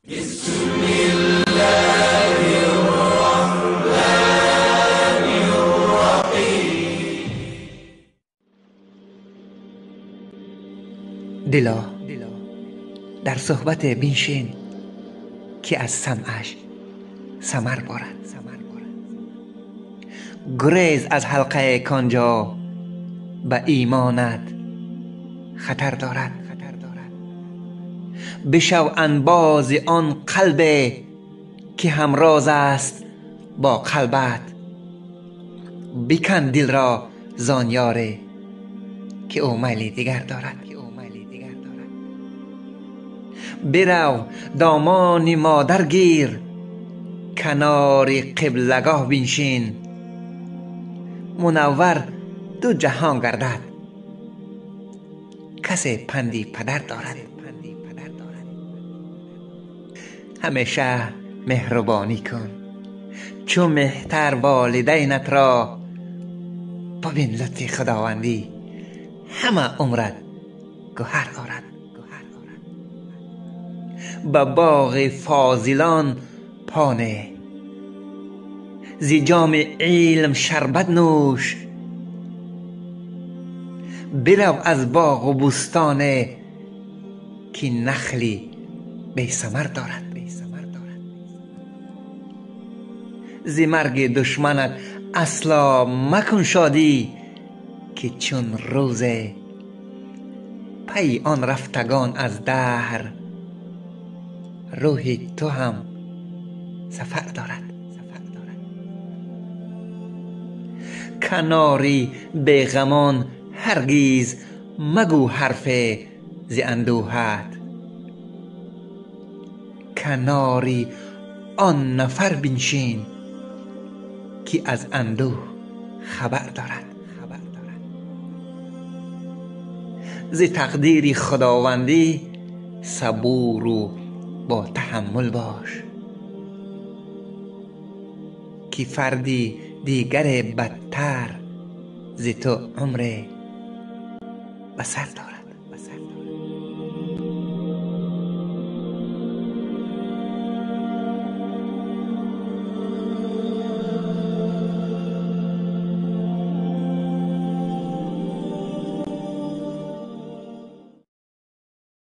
دلا در صحبت بنشین که از سمعش ثمر بارد. گریز از حلقه کانجا به ایمانت خطر دارد. بشو انباز آن قلب که همراز است با قلبت. بکن دل را زان یاره که او میل دیگر دارد. برو دامان مادر گیر، کنار قبلگاه بنشین. منور دو جهان گردد، کسی پندی پدر دارد. همیشه مهربانی کن چون مهتر والدینت را. ببین لطف خداوندی همه عمرت گوهر آرد. به باغ فاضلان پانه، زی جام علم شربت نوش. برو از باغ و بستانه که نخلی بی ثمر دارد. زی مرگ دشمنت اصلا مکن شادی، که چون روز پی آن رفتگان از دهر. روح تو هم سفر دارد. کناری بیغمان هرگیز مگو حرف ز اندوهت. کناری آن نفر بنشین که از اندوه خبر دارد. ز تقدیر خداوندی صبور و با تحمل باش، که فردی دیگر بدتر ز تو عمر بسر دارد.